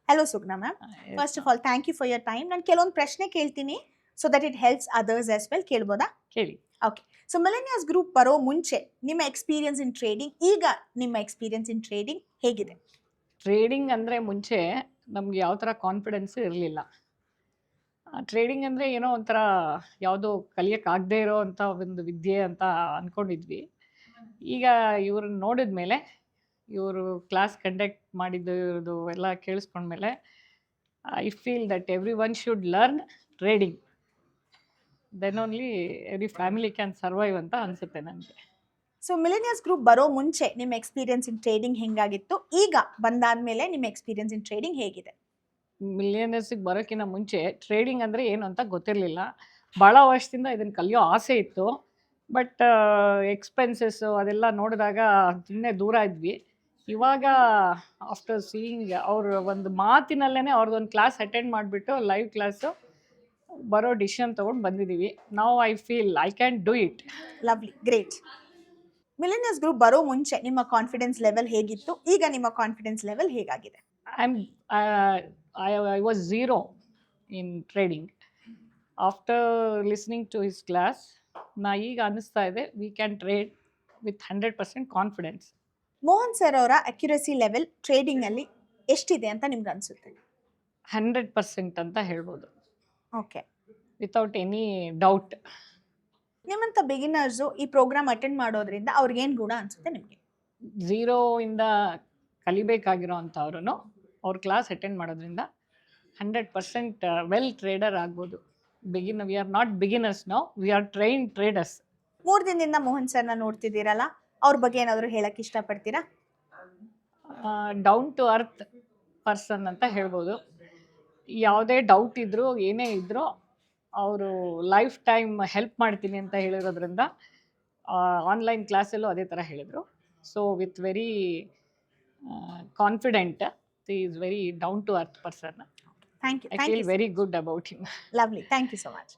Hello, Sugna ma'am. Yes, First of ma'am. all, thank you for your time. ನಾನು ಕೆಲವೊಂದು ಪ್ರಶ್ನೆ ಕೇಳ್ತೀನಿ so that it helps others as well. ಕೇಳ್ಬೋದಾ? ಕೇಳಿ. Okay. So ಮಿಲೆನಿಯರ್ಸ್ group ಬರೋ ಮುಂಚೆ ನಿಮ್ಮ ಎಕ್ಸ್ಪೀರಿಯನ್ಸ್ ಇನ್ ಟ್ರೇಡಿಂಗ್, ಈಗ ನಿಮ್ಮ ಎಕ್ಸ್ಪೀರಿಯನ್ಸ್ ಇನ್ ಟ್ರೇಡಿಂಗ್ ಹೇಗಿದೆ? ಟ್ರೇಡಿಂಗ್ ಅಂದರೆ ಮುಂಚೆ ನಮ್ಗೆ ಯಾವ ಥರ ಕಾನ್ಫಿಡೆನ್ಸ್ ಇರಲಿಲ್ಲ. ಟ್ರೇಡಿಂಗ್ ಅಂದರೆ ಏನೋ ಒಂಥರ ಯಾವುದೋ ಕಲಿಯೋಕ್ಕಾಗದೇ ಇರೋ ಅಂಥ ಒಂದು ವಿದ್ಯೆ ಅಂತ ಅಂದ್ಕೊಂಡಿದ್ವಿ. ಈಗ ಇವ್ರನ್ನ ನೋಡಿದ ಮೇಲೆ, ಇವರು ಕ್ಲಾಸ್ ಕಂಡಕ್ಟ್ ಮಾಡಿದ್ದು ಎಲ್ಲ ಕೇಳಿಸ್ಕೊಂಡ್ಮೇಲೆ I feel that every one should learn trading. Then only every family can survive ಅಂತ ಅನಿಸುತ್ತೆ ನನಗೆ. ಸೊ ಮಿಲೆನಿಯರ್ಸ್ ಗ್ರೂಪ್ ಬರೋ ಮುಂಚೆ ನಿಮ್ಮ ಎಕ್ಸ್ಪೀರಿಯನ್ಸ್ ಇನ್ ಟ್ರೇಡಿಂಗ್ ಹೆಂಗಾಗಿತ್ತು? ಈಗ ಬಂದಾದ್ಮೇಲೆ ನಿಮ್ಮ ಎಕ್ಸ್ಪೀರಿಯನ್ಸ್ ಇನ್ ಟ್ರೇಡಿಂಗ್ ಹೇಗಿದೆ? ಮಿಲಿಯನರ್ಸಿಗೆ ಬರೋಕ್ಕಿಂತ ಮುಂಚೆ ಟ್ರೇಡಿಂಗ್ ಅಂದರೆ ಏನು ಅಂತ ಗೊತ್ತಿರಲಿಲ್ಲ. ಭಾಳ ವರ್ಷದಿಂದ ಇದನ್ನು ಕಲಿಯೋ ಆಸೆ ಇತ್ತು. ಬಟ್ ಎಕ್ಸ್ಪೆನ್ಸಸ್ಸು ಅದೆಲ್ಲ ನೋಡಿದಾಗ ಸುಮ್ಮನೆ ದೂರ ಇದ್ವಿ. ಇವಾಗ ಆಫ್ಟರ್ ಸೀಯಿಂಗ್ ಅವ್ರ ಒಂದು ಮಾತಿನಲ್ಲೇ ಅವ್ರದ್ದೊಂದು ಕ್ಲಾಸ್ ಅಟೆಂಡ್ ಮಾಡಿಬಿಟ್ಟು ಲೈವ್ ಕ್ಲಾಸು ಬರೋ ಡಿಸಿಷನ್ ತೊಗೊಂಡು ಬಂದಿದ್ದೀವಿ. Now I feel I can do it. Lovely, great. Millionaires group ಬರೋ ಮುಂಚೆ ನಿಮ್ಮ ಕಾನ್ಫಿಡೆನ್ಸ್ ಲೆವೆಲ್ ಹೇಗಿತ್ತು? ಈಗ ನಿಮ್ಮ ಕಾನ್ಫಿಡೆನ್ಸ್ ಲೆವೆಲ್ ಹೇಗಾಗಿದೆ? I'm I was zero in trading. After listening to his class, ನಾ ಈಗ ಅನ್ನಿಸ್ತಾ ಇದೆ we can trade with 100% confidence. Mohan sir ಅವರ ಅಕ್ಯುರಸಿ ಲೆವೆಲ್ ಟ್ರೇಡಿಂಗ್ ನಲ್ಲಿ ಎಷ್ಟಿದೆ ಅಂತ ನಿಮ್ಗೆ ಅನ್ಸುತ್ತೆ? 100% ಅಂತ ಹೇಳ್ಬೋದು, ಓಕೆ. Without any doubt. ನಿಮ್ಮಂತ ಬಿಗಿನರ್ಸು ಈ ಪ್ರೋಗ್ರಾಮ್ ಅಟೆಂಡ್ ಮಾಡೋದ್ರಿಂದ ಅವ್ರಿಗೆ ಏನು ಗುಣ ಅನ್ಸುತ್ತೆ ನಿಮಗೆ? ಝೀರೋಯಿಂದ ಕಲಿಬೇಕಾಗಿರೋ ಅಂಥವ್ರು ಅವ್ರ ಕ್ಲಾಸ್ ಅಟೆಂಡ್ ಮಾಡೋದ್ರಿಂದ 100% ವೆಲ್ ಟ್ರೇಡರ್ ಆಗ್ಬೋದು. We are not beginners now, we are train traders. 3 ದಿನದಿಂದ ಮೋಹನ್ ಸರ್ನ ನೋಡ್ತಿದ್ದೀರಲ್ಲ, ಅವ್ರ ಬಗ್ಗೆ ಏನಾದರೂ ಹೇಳಕ್ ಇಷ್ಟಪಡ್ತೀರಾ? ಡೌನ್ ಟು ಅರ್ತ್ ಪರ್ಸನ್ ಅಂತ ಹೇಳ್ಬೋದು. ಯಾವುದೇ ಡೌಟ್ ಇದ್ದರೂ ಏನೇ ಇದ್ದರೂ ಅವರು ಲೈಫ್ ಟೈಮ್ ಹೆಲ್ಪ್ ಮಾಡ್ತೀನಿ ಅಂತ ಹೇಳಿರೋದ್ರಿಂದ ಆನ್ಲೈನ್ ಕ್ಲಾಸಲ್ಲೂ ಅದೇ ಥರ ಹೇಳಿದರು. So with very confident, is very down to earth person. Thank you. I feel very good about him. Lovely. Thank you so much.